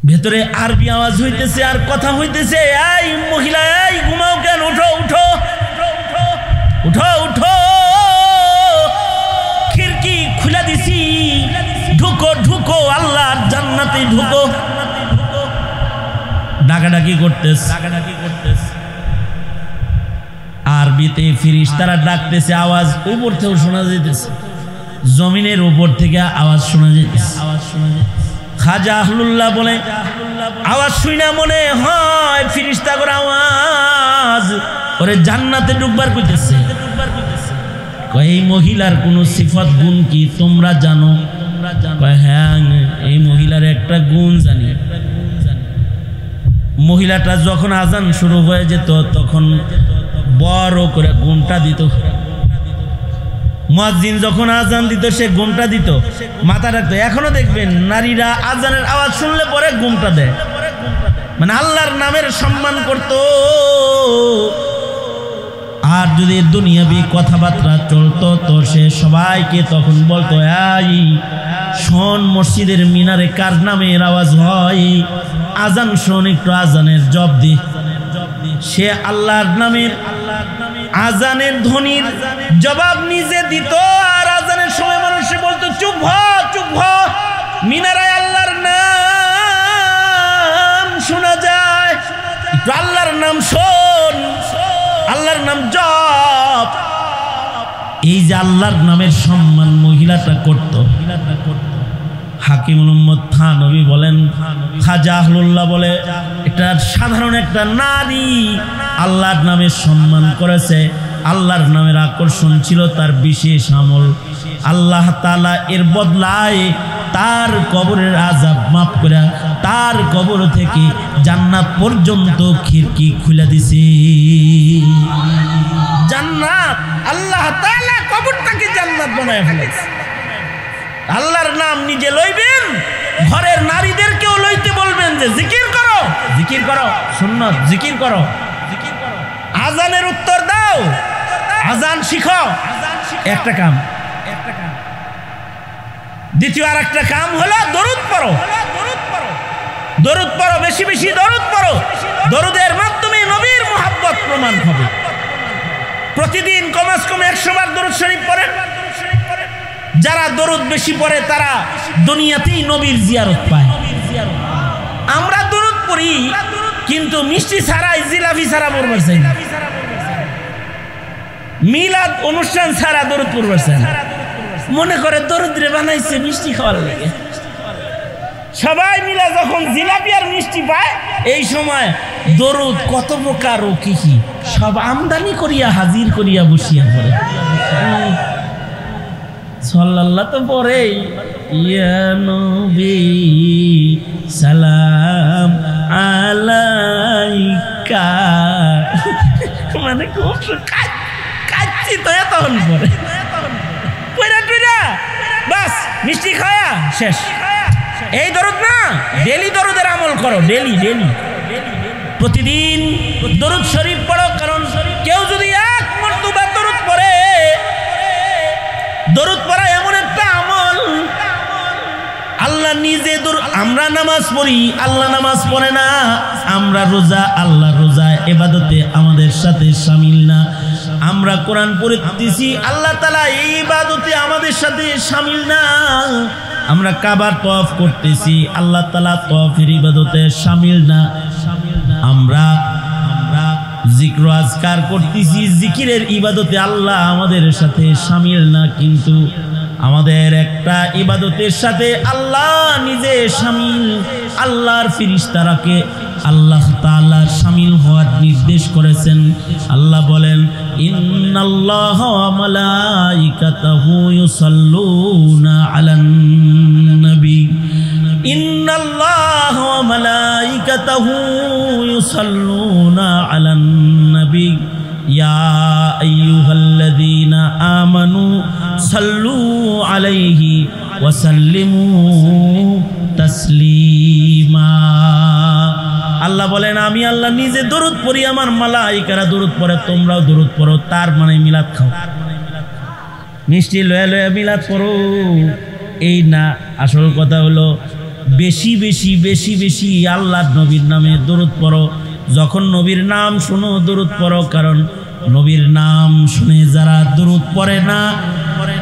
ভেতরে আরবি আওয়াজ হইতেছে আর কথা হইতেছে, এই মহিলা, এই ঘুমাও কেন, উঠো উঠো উঠো উঠো, খিড়কি খুলে দিছি, ঢুকো ঢুকো, আল্লাহর জান্নাতে ঢুকো। ডাকাডাকি করতেছে, আরবিতে ফেরেশতারা ডাকতেছে, আওয়াজ উপর থেকে শোনা যাইতেছে, জমিনের উপর থেকে আওয়াজ শোনা যাইতেছে। খাজা আহলুল্লাহ বলে, আওয়াজ শুনা মনে হয় ফেরেশতাগণ আওয়াজ ওরে জান্নাতে ঢুকবার কইতেছে। এই মহিলার কোন সিফত গুণ কি তোমরা জানো? হ্যাঁ, এই মহিলার একটা গুণ জানি। মহিলাটা যখন আজান শুরু হয়ে যেত তখন বড় করে ঘুমটা দিত। মুয়াজ্জিন যখন আজান দিত সে ঘুমটা দিত, মাথা রাখতো। এখনো দেখবেন নারীরা আজানের আওয়াজ শুনলে পরে ঘুমটা দেয়, মানে আল্লাহর নামের সম্মান করত। আর যদি দুনিয়াবি কথাবার্তা চলতো তো সে সবাইকে তখন বলতো, এই শোন, মসজিদের মিনারে কার নামের আওয়াজ হয়, আজান শোন, একটু আজানের জবাব দি। সে আল্লাহর নামের আজানের ধ্বনির জবাব নিজে দিত। আর আজানের সময় মানুষ বলতো, চুপ হ চুপ হ, মিনারায় আল্লাহর নাম শোনা যায়, একটু আল্লাহর নাম শোন, আল্লাহর নাম জপ। এই যে আল্লাহর নামের সম্মান মহিলাটা করত। হাকিমুল উম্মত থানভী বলেন, খাজা আহলুল্লাহ বলে, এটা সাধারণ একটা নারী আল্লাহর নামের সম্মান করেছে। আল্লাহর নামের আকর্ষণ ছিল তার বিশেষ আমল। আল্লাহ তাআলা এর বদলায় তার কবরের আযাব মাফ করে তার কবর থেকে জান্নাত পর্যন্ত খিড়কি খুলে দিছে। জান্নাত, আল্লাহ তাআলা কবরটাকে জান্নাত বানায় ফেলেছে। আল্লাহর নাম নিজে লইবেন, ঘরের নারীদেরকেও লইতে বলবেন যে জিকির করো, জিকির করো, সুন্নাত জিকির করো, আজানের উত্তর দাও, আজান শিখো, একটা কাম। দ্বিতীয় আর একটা কাম হলো দরুদ পড়ো, দরুদ পড়ো, বেশি বেশি দরুদ পড়ো। দরুদের মাধ্যমে নবীর মুহাব্বত প্রমাণ হবে। প্রতিদিন কমাস কম 100 বার দরুদ শরীফ পড়েন। যারা দরুদ বেশি পড়ে তারা দুনিয়াতেই নবীর জিয়ারত পায়। আমরা দরুদ পড়ি কিন্তু মিষ্টি ছাড়াই, জিলাপি ছাড়া পড়বার চাই না, মিলাদ অনুষ্ঠান ছাড়া দরুদ পড়বার চাই না। মনে করে দরুদ রে বানাইছে মিষ্টি খাওয়ার লাগে। সবাই মিলে যখন জিলাপি আর মিষ্টি পায়, এই সময় দরুদ কত প্রকার ও কি কি সব আমদানি করিয়া হাজির করিয়া বসিয়া পড়ে। সাল্লাল্লাহু তো পরে, ইয়া নবী সালাম আলাইকা, মানে খুব কাচ্ছি তো তখন পরে পয়রা টুইরা বাস মিষ্টি খায়া শেষ। এই দরুদ না, ডেলি দরুদের আমল করো, ডেলি ডেলি প্রতিদিন দরুদ শরীফ পড়ো। কারণ কেউ যদি এক মর্তবা দরুদ পড়ে, দরুদ পড়া এমন একটা আমল, আল্লাহ নিজে আমরা নামাজ পড়ি, আল্লাহ নামাজ পড়ে না। আমরা রোজা, আল্লাহ রোজা ইবাদতে আমাদের সাথে শামিল না। আমরা কোরআন পড়তেছি, আল্লাহ তাআলা এই ইবাদতে আমাদের সাথে শামিল না। আমরা কাবার তওয়াফ করতেছি, আল্লাহ তাআলা তওয়াফের ইবাদতে শামিল না। আমরা জিক্র আজকার করতেছি, জিকিরের ইবাদতে আল্লাহ আমাদের সাথে শামিল না। কিন্তু আমাদের একটা ইবাদতের সাথে আল্লাহ নিজে শামিল। আল্লাহর ফেরেশতারাকে আল্লাহ তাআলা শামিল হওয়ার নির্দেশ করেছেন। আল্লাহ বলেন, ইন্নাল্লাহা ওয়া মালাইকাতাহু ইউসাল্লুনা আলান নবী, ইন্নাল্লাহা ওয়া মালাইকাতাহু ইউসাল্লুনা আলান নবী, ইয়া আইয়ুহাল্লাযীনা আমানু সাল্লু আলাইহি ওয়া সাল্লিমু তাসলিমা। আল্লাহ বলেন, আমি আল্লাহ নিজে দরুদ পড়ি, আমার মালাইকারা দরুদ পড়ে, তোমরাও দরুদ পড়ো। তার মানে মিলাদ খাও, মিষ্টি লয়ে লয়ে মিলাদ পড়ো, এই না। আসল কথা হলো বেশি বেশি বেশি বেশি আল্লাহর নবীর নামে দরুদ পড়ো। যখন নবীর নাম শুনো দরুদ পড়ো, কারণ নবীর নাম শুনে যারা দরুদ পড়ে না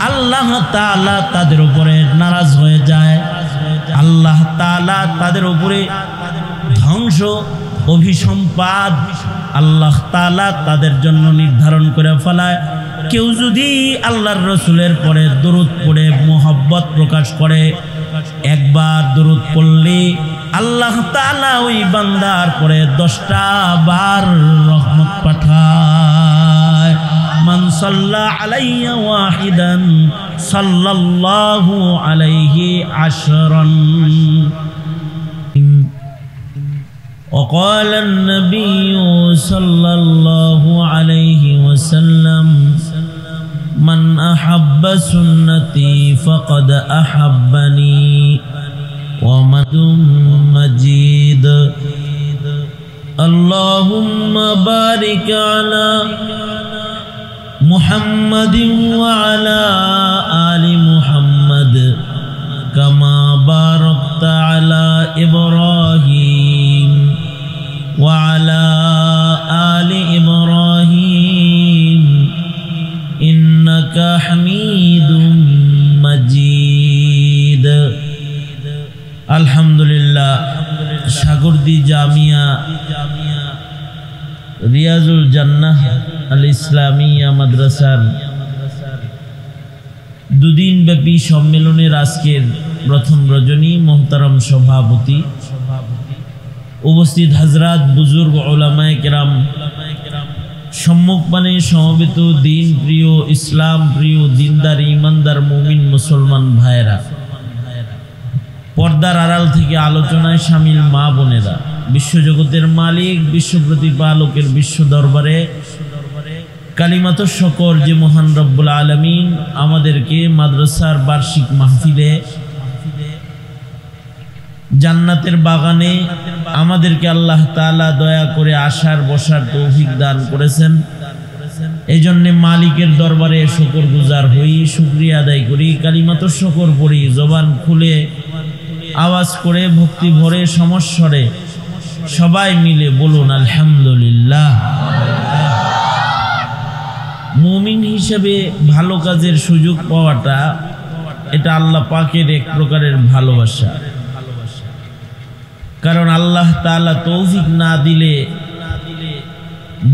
আল্লাহ তাআলা তাদের উপরে নারাজ হয়ে যায়। আল্লাহ তাআলা তাদের উপরে ধ্বংস অভিসম্পাদ আল্লাহ তাআলা তাদের জন্য নির্ধারণ করে ফেলায়। কেউ যদি আল্লাহর রসুলের পরে দরুদ পড়ে মোহব্বত প্রকাশ করে, একবার দরুদ পড়লে আল্লাহ তাআলা ওই বান্দার পরে 10টা বার রহমত পাঠায়। মান সাল্লা আলাইয়া ওয়াহিদান সাল্লাল্লাহু আলাইহি আশরান। وقال النبي صلى الله عليه وسلم من أحب سنتي فقد أحبني ومن مجيد اللهم بارك على محمد وعلى آل محمد كما باركت على إبراهيم وعلى آل إبراهيم إنك حميد مجيد। الحمد لله সাগরদী জামিয়া রিয়াজুল জান্নাহ আল ইসলামিয়া মাদ্রাসার দুদিন ব্যাপী সম্মেলনের আজকের প্রথম রজনী মোহতারম সভাপতি, উপস্থিত হযরত বুজুর্গ উলামায়ে কেরাম, সম্মুখপানে সমবেত দিন প্রিয় ইসলাম প্রিয় দিনদার ইমানদার মুমিন মুসলমান ভাইয়েরা, পর্দার আড়াল থেকে আলোচনায় শামিল মা বোনেরা, বিশ্বজগতের মালিক বিশ্ব প্রতিপালকের বিশ্ব দরবারে কালিমাত শকর যে মহান রব্বুল আলামিন আমাদেরকে মাদ্রাসার বার্ষিক মাহফিলে জান্নাতের বাগানে আমাদেরকে আল্লাহ তাআলা দয়া করে আসার বসার তৌফিক দান করেছেন। এই জন্যে মালিকের দরবারে শুকর গুজার হই, শুকরিয়া আদায় করি, কালিমাত শকর পড়ি, জবান খুলে আওয়াজ করে ভক্তি ভরে সমস্বরে সবাই মিলে বলুন আলহামদুলিল্লাহ। মুমিন হিসেবে ভালো কাজের সুযোগ পাওয়াটা এটা আল্লাহ পাকের এক প্রকারের ভালোবাসা। কারণ আল্লাহ তাআলা তৌফিক না দিলে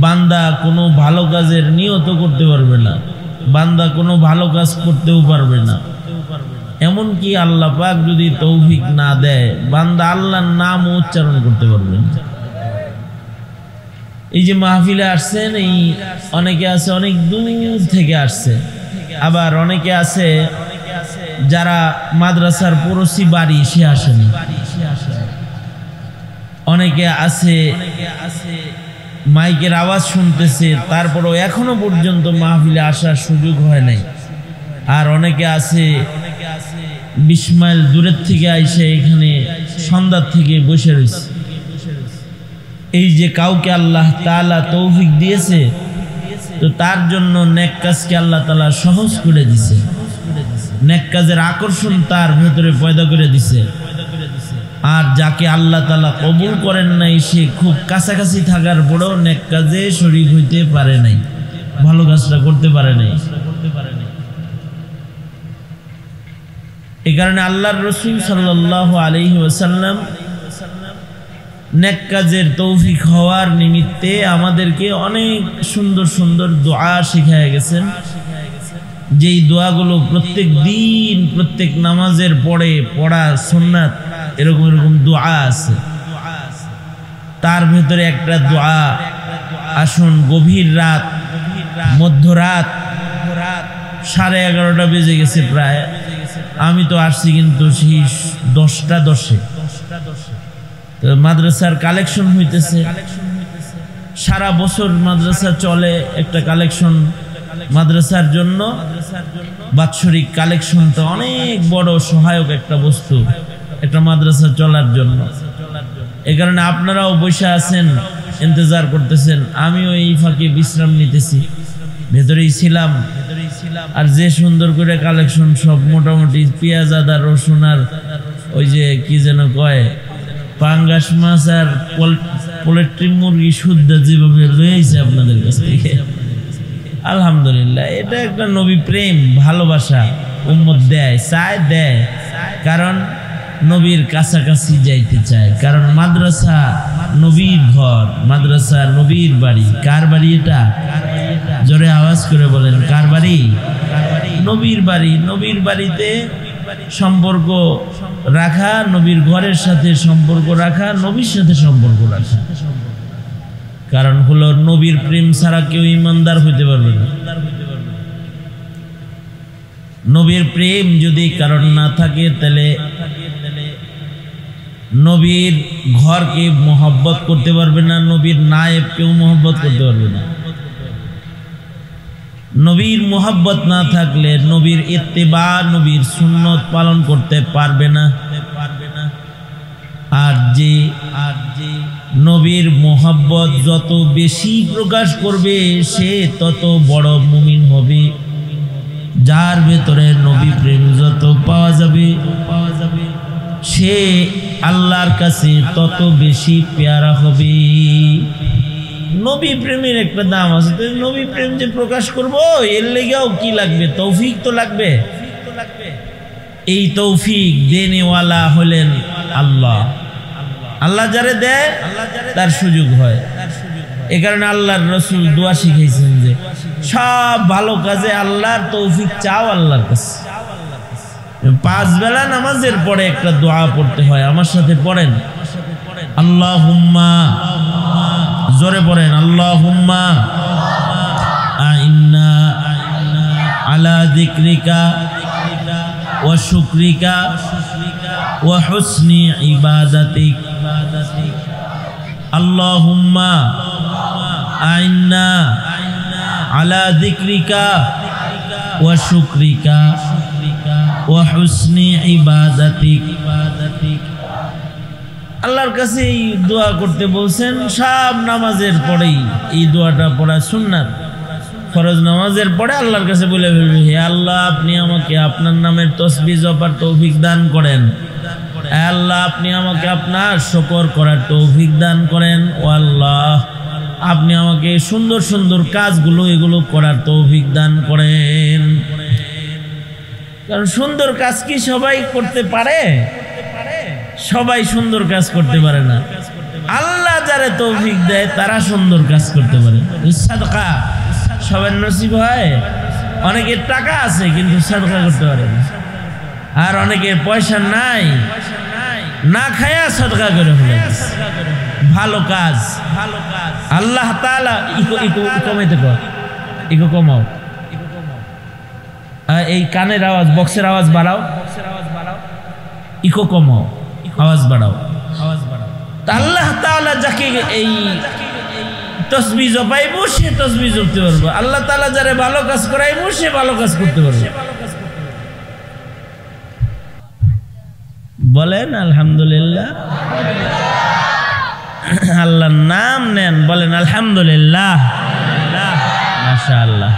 বান্দা কোনো ভালো কাজের নিয়ত করতে পারবে না, বান্দা কোনো ভালো কাজ করতেও পারবে না। এমনকি আল্লাহ পাক যদি তৌফিক না দেয় বান্দা আল্লাহর নাম উচ্চারণ করতে পারবে না। এই যে মাহফিলে আসছেন, এই অনেকে আছে অনেক দূর থেকে আসছে, আবার অনেকে আছে যারা মাদ্রাসার পড়োশি বাড়ি সে আসেনি, অনেকে আছে মাইকের আওয়াজ শুনতেছে তারপরও এখনো পর্যন্ত মাহফিলে আসার সুযোগ হয় নাই, আর অনেকে আছে 20 মাইল দূরের থেকে আইসে এখানে সন্ধ্যা থেকে বসে রয়েছে। এই যে কাউকে আল্লাহ তাআলা তৌফিক দিয়েছে তো তার জন্য নেক কাজকে আল্লাহ তাআলা সহজ করে দিয়েছে, নেক কাজের আকর্ষণ তার ভেতরে পয়দা করে দিয়েছে। আর যাকে আল্লাহ তাআলা কবুল করেন নাই সে খুব কাছাকাছি থাকার পরেও নেক কাজে শরীক হইতে পারে নাই, ভালো কাজটা করতে পারে নাই। এই কারণে আল্লাহর রাসূল সাল্লাল্লাহু আলাইহি ওয়াসাল্লাম নেক কাজের তৌফিক হওয়ার নিমিত্তে আমাদেরকে অনেক সুন্দর সুন্দর দোয়া শিখায় গেছেন, যেই দোয়াগুলো প্রত্যেক দিন প্রত্যেক নামাজের পরে পড়া সুন্নাত। এরকম এরকম দোয়া আছে, তার ভেতরে একটা দোয়া, আসুন গভীর রাত মধ্যরাত 11:30 বেজে গেছে প্রায়, আমি তো আসছি কিন্তু সেই 10টা 10-এ মাদ্রাসার কালেকশন হইতেছে। সারা বছর মাদ্রাসা চলে একটা কালেকশন, মাদ্রাসার জন্য বাৎসরিক কালেকশনটা অনেক বড় সহায়ক একটা বস্তু একটা মাদ্রাসা চলার জন্য। এই কারণে আপনারাও বসে আছেন, ইন্তজার করতেছেন, আমিও এই ফাঁকে বিশ্রাম নিতেছি, ভেতরেই ছিলাম। আর যে সুন্দর করে কালেকশন সব মোটামুটি পেঁয়াজ আদা রসুন আর ওই যে কি যেন কয় পাঙ্গাস মাছ আর পোল্ট্রি মুরগি শুদ্ধ যেভাবে রয়েছে আপনাদের কাছ থেকে, আলহামদুলিল্লাহ। এটা একটা নবী প্রেম ভালোবাসা উম্মত দেয়, চায় দেয়, কারণ নবীর কাছাকাছি যাইতে চায়। কারণ মাদ্রাসা নবীর ঘর, মাদ্রাসা নবীর বাড়ি। কার বাড়ি এটা? জোরে আওয়াজ করে বলেন, কার বাড়ি? নবীর বাড়ি। নবীর বাড়িতে সম্পর্ক রাখা, নবীর ঘরের সাথে সম্পর্ক রাখা, নবীর সাথে সম্পর্ক রাখা। কারণ হলো নবীর প্রেম ছাড়া কেউ ইমানদার হইতে পারবে না। নবীর প্রেম যদি কারণ না থাকে, তাহলে নবীর ঘরকে মোহব্বত করতে পারবে না, নবীর নায়েবকেও মোহব্বত করতে পারবে না। নবীর মোহব্বত না থাকলে নবীর ইত্তেবা, নবীর সুন্নত পালন করতে পারবে না। আর যে নবীর মোহব্বত যত বেশি প্রকাশ করবে, সে তত বড় মুমিন হবে। যার ভেতরে নবী প্রেম যত পাওয়া যাবে, সে আল্লাহর কাছে তত বেশি পেয়ারা হবে। নবী প্রেমের একটা দাম আছে। নবী প্রেম যে প্রকাশ করব, এর লেগেও কি লাগবে? তৌফিক তো লাগবে। এই তৌফিক দেনেওয়ালা হলেন আল্লাহ। আল্লাহ যারে দেয় তার সুযোগ হয়। এ কারণে আল্লাহর রসুল দোয়া শিখাইছেন যে সব ভালো কাজে আল্লাহর তৌফিক চাও আল্লাহর কাছে। 5 বেলা নামাজের পরে একটা দোয়া পড়তে হয়, আমার সাথে পড়েন। আল্লাহুম্মা, জোরে পড়েন, আল্লাহুম্মা আইন্না আলা যিকরিকা ওয়া শুকরিকা ওয়া হুসনি ইবাদাতিক। আল্লাহুম্মা আইন্না আলা যিকরিকা ওয়া শুকরিকা ওয়া হুসনি ইবাদাতিক। আল্লাহর কাছে এই দোয়া করতে বলছেন। সব নামাজের পরেই এই দোয়াটা পড়া সুন্নাত। ফরজ নামাজের পরে আল্লাহর কাছে বলে ফেলবে, হে আল্লাহ, আপনি আমাকে আপনার নামের তসবিহ জপার তৌফিক দান করেন। হে আল্লাহ, আপনি আমাকে আপনার শুকর করার তৌফিক দান করেন। ও আল্লাহ, আপনি আমাকে সুন্দর সুন্দর কাজগুলো এগুলো করার তৌফিক দান করেন। কারণ সুন্দর কাজ কি সবাই করতে পারে? সবাই সুন্দর কাজ করতে পারে না। আল্লাহ যারে তৌফিক দেয় তারা সুন্দর কাজ করতে পারে। সাদকা সবার নসিব হয়। অনেকের টাকা আছে কিন্তু সাদকা করতে পারে না, আর অনেকের পয়সা নাই, না খায়া সাদকা করে ফেলে। ভালো কাজ আল্লাহ তাআলা কমাইতে কর, ইকো কমাও। এই কানের আওয়াজ, বক্সের আওয়াজ বাড়াও, ইকো কমাও, আওয়াজ বাড়াও। আল্লাহ তাআলা যাকে এই তসবিহ জপাইব সে তসবিহ জপতে পারবে। আল্লাহ তাআলা যারে ভালো কাজ করাইব সে ভালো কাজ করতে পারবে। বলেন আলহামদুলিল্লাহ। আল্লাহর নাম নেন, বলেন আলহামদুলিল্লাহ। মাশাআল্লাহ।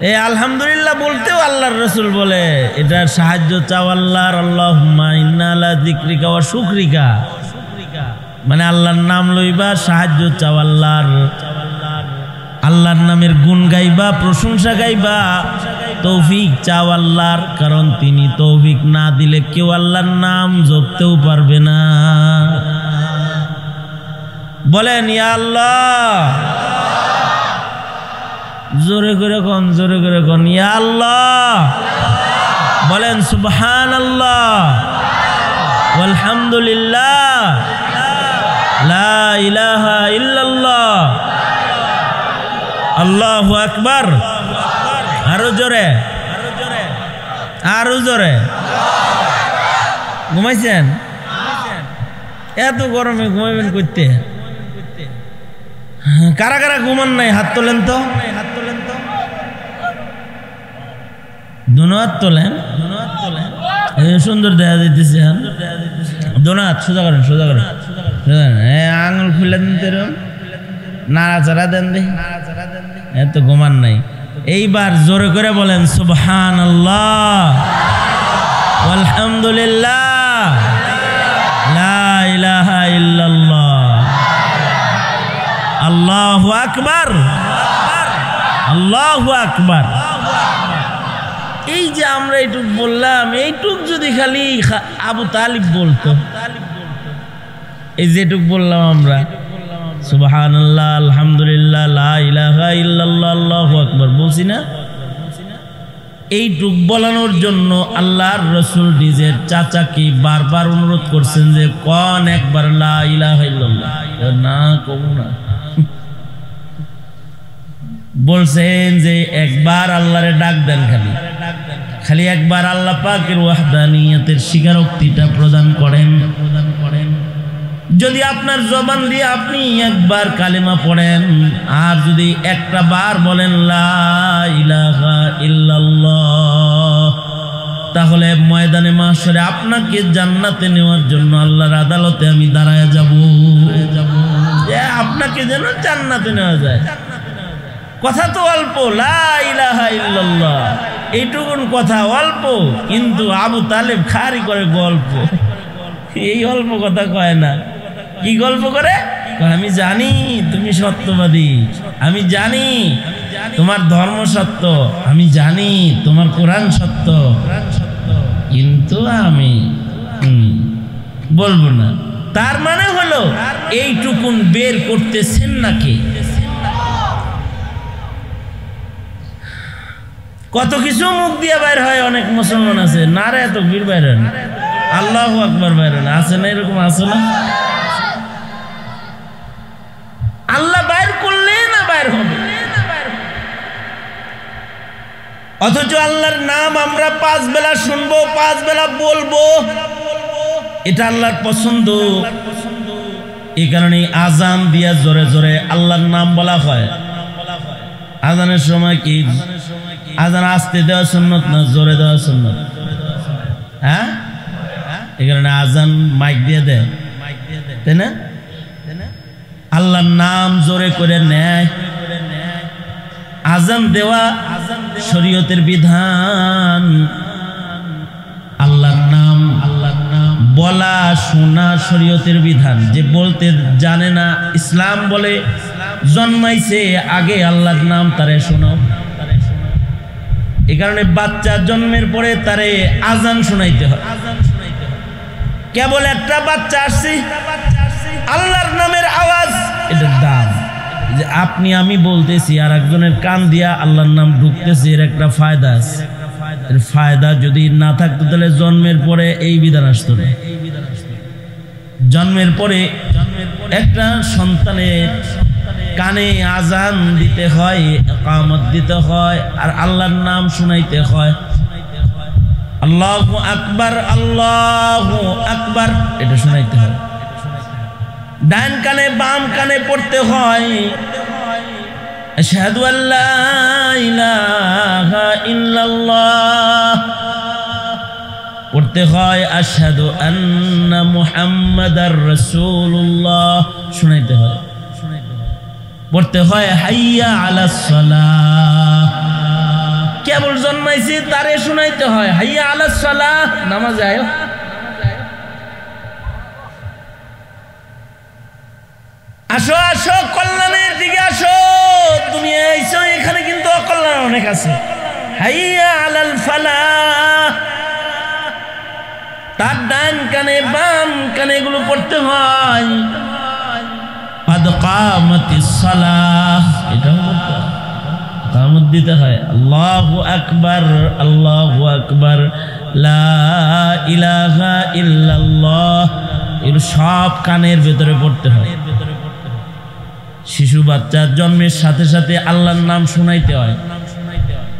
এই আলহামদুলিল্লাহ বলতেও আল্লাহর রাসূল বলে এটার সাহায্য চাও আল্লাহর। আল্লাহুম্মা ইন্না আলা যিকরিকা ওয়া শুকরিকা, মানে আল্লাহর নাম লইবা, সাহায্য চাও আল্লাহর। আল্লাহর নামের গুণ গাইবা, প্রশংসা গাইবা, তৌফিক চাও আল্লাহর। কারণ তিনি তৌফিক না দিলে কেউ আল্লাহর নাম জপতেও পারবে না। বলেন ইয়া আল্লাহ। জোরে করে কোন, জোরে করে কোন, ইয়া আল্লাহ। বলেন সুবহানাল্লাহ আলহামদুলিল্লাহ লা ইলাহা ইল্লাল্লাহ আল্লাহু আকবার। আরো জোরে, আরো জোরে। ঘুমাইছেন? এত গরমে ঘুমাইবেন করতে? কারা কারা ঘুমান নাই হাত তোলেন তো। দোনাত তোলেন, সুন্দর দেখা যাইতেছে। দোনাত সোজা করেন, সোজা করেন, আঙুল খুলে দিন, নাড়াচাড়া দেন দে। এত ঘুমান নাই। এইবার জোরে করে বলেন সুবহানাল্লাহ আলহামদুলিল্লাহ, লা ইলাহা ইল্লাল্লাহ, আল্লাহু আকবার, আল্লাহু আকবার। এই যে আমরা এইটুক বললাম, এইটুক যদি খালি আবু তালিব বলতো, এই যেটুক বললাম আমরা, সুবহানাল্লাহ, আলহামদুলিল্লাহ, লা ইলাহা ইল্লাল্লাহ, আল্লাহু আকবার বলছি না, এইটুক বলানোর জন্য আল্লাহর রাসূল নিজের চাচাকে বারবার অনুরোধ করছেন যে কোন একবার লা ইলাহা ইল্লাল্লাহ, না কম না, বলছেন যে একবার আল্লাহরে ডাক দেন, খালি একবার আল্লাহ পাকের ওয়াহদানিয়তের স্বীকারোক্তিটা প্রদান করেন। যদি আপনার জবান দিয়ে আপনি একবার কালেমা পড়েন, আর যদি একটা বার বলেন লা ইলাহা ইল্লাল্লাহ, তাহলে ময়দানে মাহশরে আপনাকে জান্নাতে নেওয়ার জন্য আল্লাহর আদালতে আমি দাঁড়ায় যাব, আপনাকে যেন জান্নাতে নেওয়া যায়। কথা তো অল্প, লা ইলাহা ইল্লাল্লাহ, এইটুকুন কথা অল্প, কিন্তু আবু তালেব খারি করে গল্প। এই অল্প কথা কয় না, কি গল্প করে? আমি জানি তুমি সত্যবাদী, আমি জানি তোমার ধর্ম সত্য, আমি জানি তোমার কোরআন সত্য, কিন্তু আমি বলবো না। তার মানে হলো এইটুকুন বের করতেছেন নাকি? কত কিছু মুখ দিয়ে বাইর হয়, অনেক মুসলমান আছে না রে এত বীর বাইর হয় না, আল্লাহু আকবার বাইর হয় না, আছে না? এরকম আছে না? আল্লাহ বাইর করলে না বাইর হবে, অথচ আল্লাহর নাম আমরা 5 বেলা শুনবো, 5 বেলা বলবো, এটা আল্লাহর পছন্দ। এই কারণে আজান দিয়া জোরে জোরে আল্লাহর নাম বলা হয়। আজানের সময় কি আজান আস্তে দেওয়া সুন্নত না জোরে দেওয়া সুন্নত? হ্যাঁ, এই কারণে আজান মাইক দিয়ে দেয়, তাই না? আল্লাহর নাম জোরে করে নেয়। আজান দেওয়া শরীয়তের বিধান, আল্লাহর নাম বলা শোনা শরীয়তের বিধান। যে বলতে জানে না, ইসলাম বলে জন্মাইছে আগে আল্লাহর নাম তারে শোনাও। এই কারণে বাচ্চা জন্মের পরে তারে আজান শোনাইতে হয়। কেবল একটা বাচ্চা আসছে, আল্লাহর নামের আওয়াজ, এটার দাম। যে আপনি আমি বলতেছি আর একজনের কান দিয়া আল্লাহর নাম ঢুকতেছে, এর একটা ফায়দা আছে। এর ফায়দা যদি না থাকতো তাহলে জন্মের পরে এই বিধান আসতো না। জন্মের পরে একটা সন্তানের কানে আজান দিতে হয়, ইকামত দিতে হয়, আর আল্লাহর নাম শুনাইতে হয়। আল্লাহু আকবার, আল্লাহু আকবার, এটা শুনাইতে হয়। ডান কানে বাম কানে পড়তে হয় আশহাদু আল্লা ইলাহা ইল্লাল্লাহ, পড়তে হয় আশহাদু আন্না মুহাম্মাদার রাসূলুল্লাহ, শুনাইতে হয়। পড়তে হয় হাইয়া আলাস সালাহ, কেবল জন্মাইছে তারে শুনাইতে হয় হাইয়া আলাস সালাহ, নামাজে আয়ো। আসো আসো, কল্যাণের দিকে আসো, তুমি আইছো, এখানে কিন্তু অকল্যাণ অনেক আছে। হাইয়া আলাল ফালাহ, তার ডান কানে বাম কানে এগুলো পড়তে হয়। قد قامت الصلاة, এটাও পড়তে হয়, কামত দিতে হয়। আল্লাহু আকবার, আল্লাহু আকবার, লা ইলাহা ইল্লাল্লাহ, এগুলো সব কানের ভেতরে পড়তে হয়। শিশু বাচ্চার জন্মের সাথে সাথে আল্লাহর নাম শুনাইতে হয়।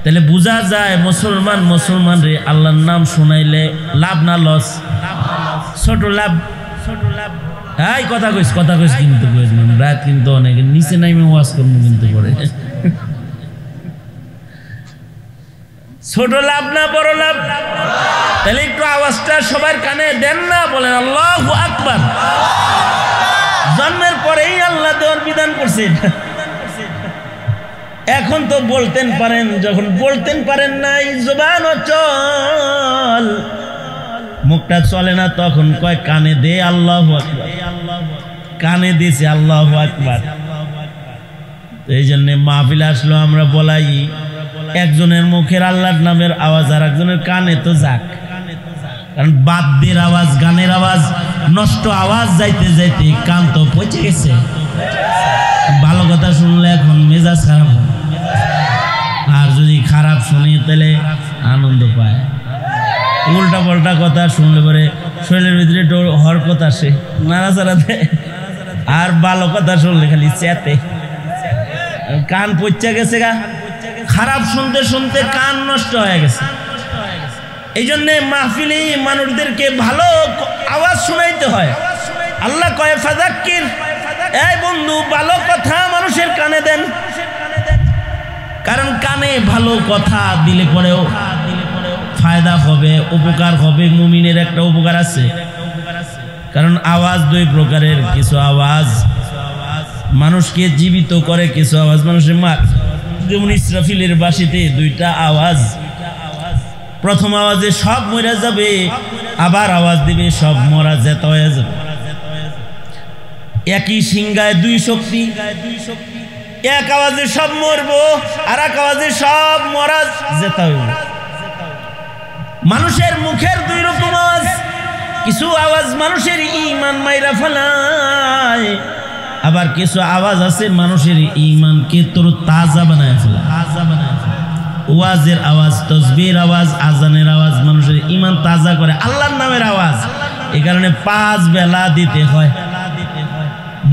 তাহলে বোঝা যায় মুসলমান রে আল্লাহর নাম শুনাইলে লাভ না লস? ছোট লাভ, ছোট লাভ। এই কথা কইস কিন্তু রাত কিন্তু অনেক নিচে নাইমে ওয়াজ করবো কিন্তু পরে। ছোট লাভ না বড় লাভ? তাহলে একটু আওয়াজটা সবার কানে দেন না, বলেন আল্লাহু আকবার। জন্মের পরেই আল্লাহ দেওয়ার বিধান করছেন। এখন তো বলতেন পারেন, যখন বলতেন পারেন নাই, জবান অচল, মুখটা চলে না তখন কয় কানে দে আল্লাহু আকবার, কানে দিছে আল্লাহু আকবার। এই জন্য মাহফিল আসলো আমরা বলাই একজনের মুখের আল্লাহর নামের আওয়াজ আর একজনের কানে তো যাক, কারণ বাদ্যের আওয়াজ গানের আওয়াজ নষ্ট আওয়াজ যাইতে যাইতে কান তো পচে গেছে। ভালো কথা শুনলে এখন মেজাজ খারাপ, আর যদি খারাপ শুনি তাহলে আনন্দ পায়। উল্টা পাল্টা কথা শুনলে পরে শরীরের ভিতরে একটু হরকত আসে, নাড়াচাড়া দেয়, আর ভালো কথা শুনলে খালি চেতে, কান পচে গেছে গা। খারাপ শুনতে শুনতে কান নষ্ট হয়ে গেছে। এই জন্যে মাহফিলে মানুষদেরকে ভালো আওয়াজ শোনাইতে হয়। আল্লাহ কয় ফাযাক্কির, এই বন্ধু ভালো কথা মানুষের কানে দেন, কারণ কানে ভালো কথা দিলে পরেও ফায়দা হবে, উপকার হবে। মুমিনের একটা উপকার আছে, কারণ আওয়াজ দুই প্রকারের, কিছু আওয়াজ মানুষকে জীবিত করে, কিছু আওয়াজ মানুষের মার। যেমন ইসরাফিলের বাঁশিতে দুইটা আওয়াজ, প্রথম আওয়াজে সব মরে যাবে, আবার আওয়াজ দিবে সব মরা যেতে হয়ে যাবে। একই সিংহায় দুই শক্তি, এক আওয়াজে সব মরবো আর এক আওয়াজে সব মরা যেতে হইব। মানুষের মুখের দুই রকম আওয়াজ, কিছু আওয়াজ মানুষের ঈমান মাইরা ফেলায়, আবার কিছু আওয়াজ আছে মানুষের ঈমানকে তোর তাজা বানায় ফেলায়। ওয়াজের আওয়াজ, তসবির আওয়াজ, আজানের আওয়াজ মানুষের ঈমান তাজা করে। আল্লাহর নামের আওয়াজ এই কারণে 5 বেলা দিতে হয়।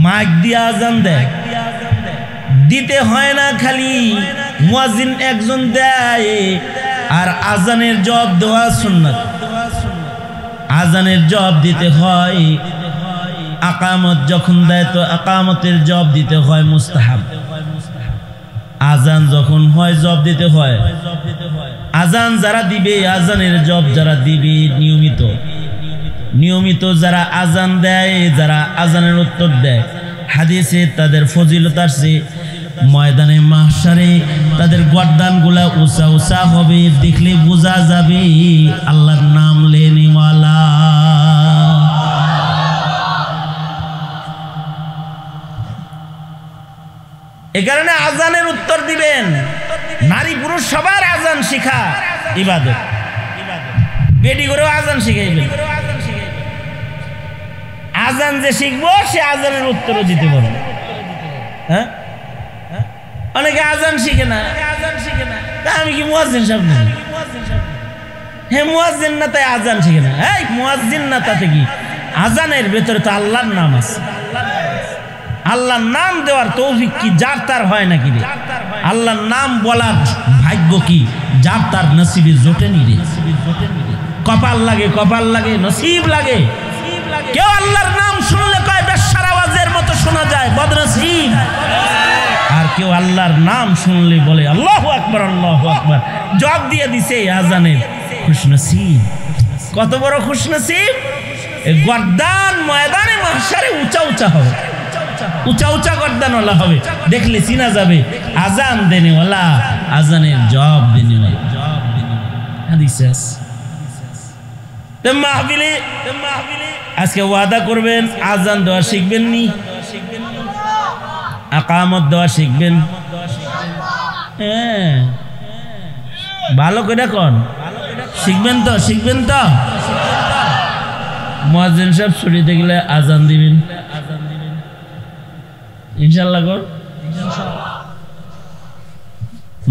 মাইক দিয়ে আজান দেয়, দিতে হয় না খালি মুয়াজ্জিন একজন দেয়, আর আজানের জবাব দেওয়া সুন্নাত। আজানের জবাব দিতে হয়, আকামত যখন দেয় তো আকামতের জবাব দিতে হয় মুস্তাহাব। আজান যখন হয় জবাব দিতে হয়। আজান যারা দিবে, আজানের জবাব যারা দিবে নিয়মিত, নিয়মিত যারা আজান দেয়, যারা আজানের উত্তর দেয়, হাদিসে তাদের ফজিলত আসছে। ময়দানে মাহশারে তাদের গর্দানগুলা উঁচা উঁচা হবে, দেখলে বোঝা যাবে আল্লাহর নাম লেনেওয়ালা। এই কারণে আজানের উত্তর দিবেন। নারী পুরুষ সবার আজান শিখা ইবাদত, বেটি করেও আজান শিখাইবেন। আজান যে শিখবো সে আজানের উত্তরও দিতে পারবে। হ্যাঁ, অনেকে আজান শিখে না, তা আমি কি মুয়াজ্জিন সাহেব না? হ্যাঁ মুয়াজ্জিন না, তাই আজান শিখে না। এই মুয়াজ্জিন না, তাতে কি? আজানের ভেতরে তো আল্লাহর নাম আছে। আল্লাহর নাম দেওয়ার তৌফিক কি যার তার হয় নাকি রে? আল্লাহর নাম বলার ভাগ্য কি যার তার নসিবে জোটেনি রে? কপাল লাগে, কপাল লাগে, নসিব লাগে। কেউ আল্লাহর নাম শুনলে কয় বেশ্যার আওয়াজের মতো শোনা যায়, বদনসিব। আর কেউ আল্লাহর নাম শুনলে বলে আল্লাহু আকবার, আল্লাহু আকবার। জবাব দিয়ে দিছে আজানের, খুশনসিব। কত বড় খুশনসিব! গর্দান ময়দানে মাহশারে উঁচা উঁচা হবে, উঁচা উঁচা গর্দানওয়ালা হবে, দেখলে চিনা যাবে আজান দেনেওয়ালা, আজানের জবাব দেনেওয়ালা। হাদিসে আছে। তো মাহফিলে আজকে ওয়াদা করবেন আজান দেওয়া শিখবেন নি, আকামত দেওয়া শিখবেন। হ্যাঁ, ভালো করে কোন শিখবেন তো, শিখবেন তো। মুয়াজ্জিন সাহেব ছুটিতে গেলে আজান দিবেন ইনশাআল্লাহ। কর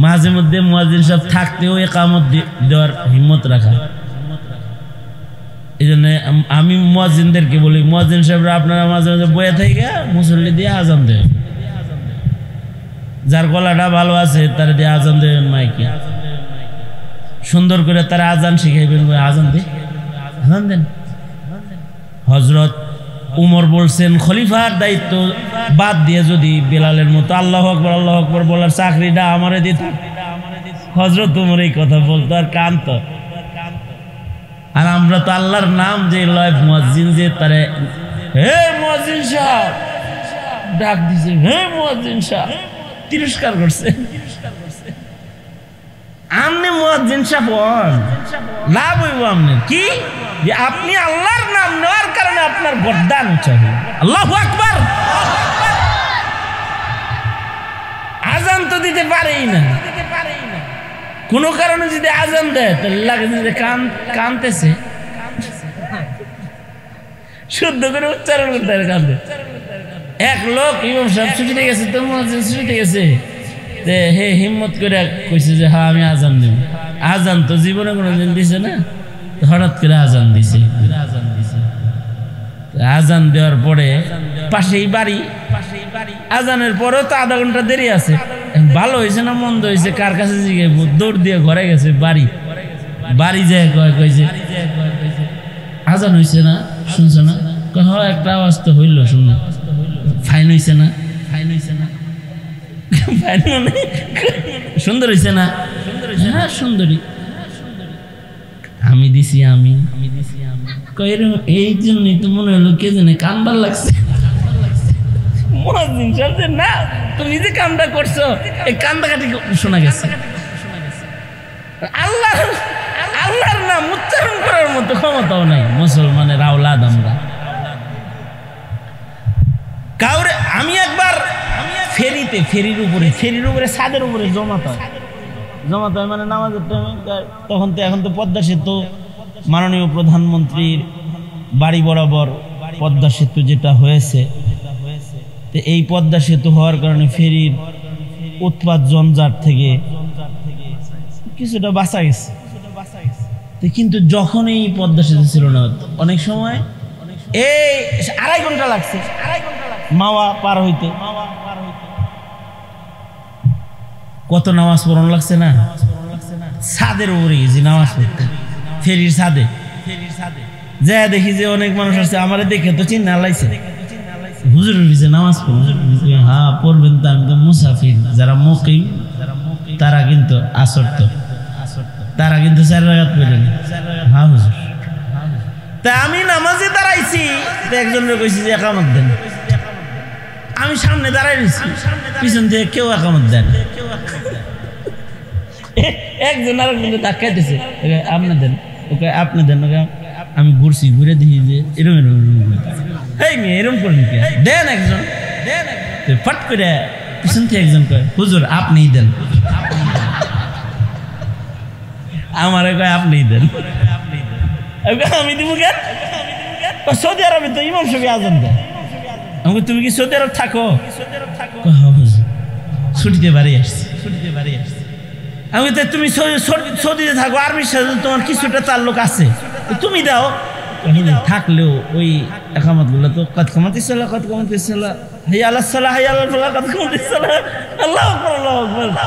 মাঝে মধ্যে মুয়াজ্জিন সাহেব থাকতেও ইকামত দেওয়ার হিম্মত রাখা। এই জন্য আমি মুয়াজ্জিনদেরকে বলি, মুয়াজ্জিন সাহেবরা আপনারা মাঝে মাঝে বয়ে থেকে মুসল্লি দিয়ে আজান দেবেন। যার গলাটা ভালো আছে তার দিয়ে আজান দেবেন, মাইকে সুন্দর করে তারা আজান শিখাইবেন। আজান দিয়ে আজান দেন। হযরত উমর বলছেন, খলিফার দায়িত্ব বাদ দিয়ে যদি বেলালের মতো আল্লাহু আকবার, আল্লাহু আকবার বলার চাকরিটা আমারে দিত, হযরত উমর এই কথা বলতো আর কানতো। আর আমরা তো আল্লাহর নাম যে লয়, মুয়াজ্জিন যে তারে হে মুয়াজ্জিন সাহেব ডাক দিছে, হে মুয়াজ্জিন সাহেব তিরস্কার করছে। আপনি মুয়াজ্জিন সাহেব হন, লাভ হইব আপনার কি যে আপনি আল্লাহর নাম নেওয়ার কারণে আপনার গর্দান উঁচা হইব। আল্লাহু আকবার। আজান তো দিতে পারেই না, কোনো কারণে যদি আজান দেয় তাহলে লাগে যে কানতেছে, শুদ্ধ করে উচ্চারণ করতে কান্দে। এক লোক ইমাম সাহেব ছুটিতে গেছে, তো মুয়াজ্জিন ছুটিতে গেছে, হে হিম্মত করে কইছে যে হ্যাঁ আমি আজান দেব। আজান তো জীবনে কোনোদিন দিছে না, হঠাৎ করে আজান দিছে। আজান দেওয়ার পরে পাশেই বাড়ি, আজানের পরেও তো আধা ঘন্টা দেরি আছে। ভালো হয়েছে না মন্দ হয়েছে কার কাছে জিজ্ঞেস, দৌড় দিয়ে ঘরে গেছে বাড়ি যায় কইছে আজান হয়েছে না, শুনছো না? হয় একটা আওয়াজ তো হইল, শুনো। ফাইন হয়েছে না? সুন্দর হয়েছে না? হ্যাঁ সুন্দরী। আমি দিছি আমি এই জন্যই তো মনে হলো কে জানে কানবার লাগছে। না তুমি যে কামটা করছো এই কান্দাকাটি শোনা গেছে। আল্লাহর নাম উচ্চারণ করার মতো ক্ষমতাও নাই মুসলমানের আওলাদ আমরা। কাউরে আমি একবার ফেরির উপরে ছাদের উপরে জমাত হয় মানে নামাজের টাইমে। এখন তো পদ্মা সেতু, মাননীয় প্রধানমন্ত্রীর বাড়ি বরাবর পদ্মা সেতু যেটা হয়েছে, তো এই পদ্মা সেতু হওয়ার কারণে ফেরির উৎপাত জঞ্জাট থেকে কিছুটা বাঁচা গেছে। কিন্তু যখন এই পদ্মা সেতু ছিল না, অনেক সময় এই 2.5 ঘন্টা লাগছে মাওয়া পার হইতে। কত নামাজ পড়ানো লাগছে না? ছাদের উপরে গেছি নামাজ পড়তে, ফেরির ছাদে। যা দেখি যে অনেক মানুষ আছে, আমার দেখে তো চিন্তা লাইছে, হুজুরের পিছে নামাজ পড়বেন। হ্যাঁ পড়বেন তো, আমি তো মুসাফির। যারা মুকিম তারা কিন্তু তারা কিন্তু 4 রাকাত পড়লেন। হ্যাঁ হুজুর। তা আমি নামাজে দাঁড়াইছি, একজনের কইছি যে একামত দেন। আমি সামনে দাঁড়াই রয়েছি, পিছন থেকে কেউ একামত দেন। একজন আরেকজনকে ধাক্কাইতেছে, আপনি দেন, ওকে আপনি দেন। আমি ঘুরছি, ঘুরে দেখি যে এরম এরম করেন কে, দেন একজন। ফট করে পিছন থেকে একজন কয় হুজুর আপনিই দেন। আমারে কয় আপনিই দেন। আমি দিব কেন? সৌদি আরবে তো ইমাম সাহেব আজান দেয়। আমাকে তুমি কি সৌদি আরব থাকো? ছুটিতে বাড়ি আসছি। আমি তো তুমি সৌদিতে থাকো, আরবির সাথে তোমার কিছুটা তাল্লুক আছে, তুমি দাও। থাকলেও ওই একামত গুলো তো কত কমাতে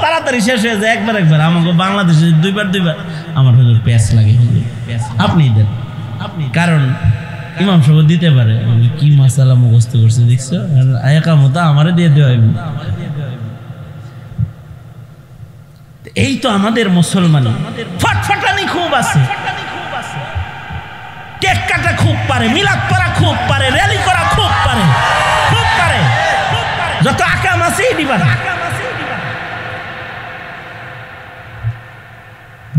তাড়াতাড়ি শেষ হয়ে যায় একবার। আমাকে বাংলাদেশে দুইবার আমার হুজুর প্যাঁচ লাগে। আপনি দেন, কারণ ইমাম সাহেব দিতে পারে। কি মাসালা মুখস্থ করছে দেখছো, একামত আমারে দিয়ে দেওয়া। এই তো আমাদের মুসলমান ফটফটানি খুব আছে, কেক কাটা খুব পারে, মিলাদ করা খুব পারে, র্যালি করা খুব পারে, যত আকাম আছে দিবার।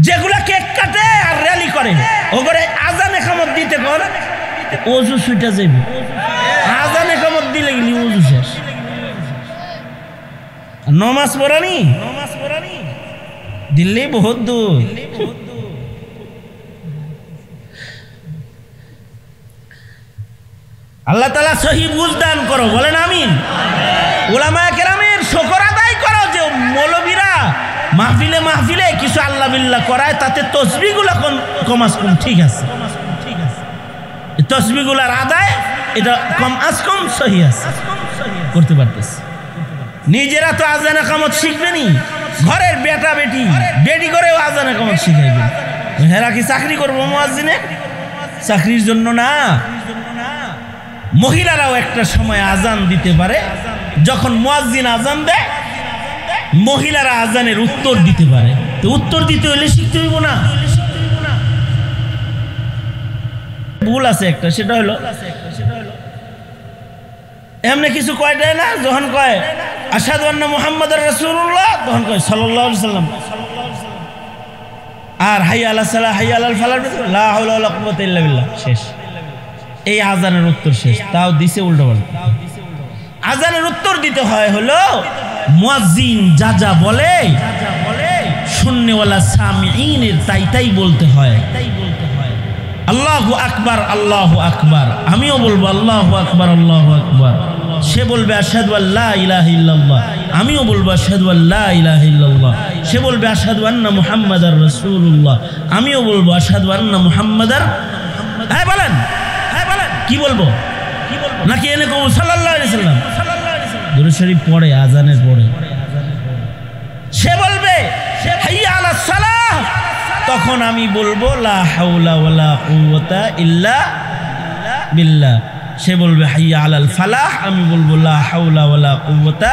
যেগুলা কেক কাটে আর র্যালি করে ওগুলো আজান একামত দিতে কর, ওযু ছুটা যাইবে। আজান একামত দিলে গেলি ওযু শেষ। নমাজ পড়ানি দিল্লি বহুত দূর। আল্লাহ তাআলা সহি বুঝ দান করো, বলেন আমিন। উলামায়ে কেরামের শুকর আদায় করো যে মৌলবীরা মাহফিলে কিছু আল্লাহ বিল্লাহ করায়, তাতে তসবিহগুলো কমাস কম ঠিক আছে। তসবিহগুলার আদায় এটা কম আজ কম সহি আছে, করতে পারতেছে। নিজেরা তো আজান একামত শিখবেনি, ঘরের বেটা বেটি করেও আজান একামত শিখাইবে। হেরা কি চাকরি করবো মুয়াজ্জিনে? চাকরির জন্য না। মহিলারাও একটা সময় আজান দিতে পারে, যখন মুয়াজ্জিন আজান দেয় মহিলারা আজানের উত্তর দিতে পারে। তো উত্তর দিতে হলে শিখতে হইব না? ভুল আছে একটা, সেটা হলো এমনি কিছু কয় দেয় না, যখন কয় আশহাদু আন্না মুহাম্মাদুর রাসূলুল্লাহ তখন কয় সাল্লাল্লাহু আলাইহি সাল্লাম। আর হাইয়া আলাস সালাহ হাইয়া আলাল ফালাহ লা হাওলা ওয়ালা কুওয়াতা ইল্লা বিল্লাহ শেষ। এই আজানের উত্তর শেষ, তাও দিছে উল্টো পাল্টা। আজানের উত্তর দিতে হয় হলো মুয়াজ্জিন যা যা বলে শুননেওয়ালা সামিঈনের তাই তাই বলতে হয়। আল্লাহু আকবার আল্লাহু আকবার, আমিও বলবো আল্লাহু আকবার আল্লাহু আকবার। সে বলবে আশহাদু আল্লা ইলাহা ইল্লাল্লাহ, আমিও বলবো আশহাদু আল্লা ইলাহা ইল্লাল্লাহ। সে বলবে আশহাদু আন্না মুহাম্মাদার রাসূলুল্লাহ, আমিও বলবো আশহাদু আন্না মুহাম্মাদার। হ্যাঁ বলেন, হ্যাঁ বলেন, কি বলবো নাকি এনে কবু সাল্লাল্লাহু আলাইহি সাল্লাম দুরূদ শরীফ পড়ে আজানের পড়ে। সে বলবে হাইয়া আলাস সালাহ, তখন আমি বলবো লা হাওলা ওয়ালা কুওয়াতা ইল্লা বিল্লাহ। সে বলবে হাইয়া আলাল ফালাহ, আমি বলবো লা হাওলা ওয়ালা কুওয়াতা।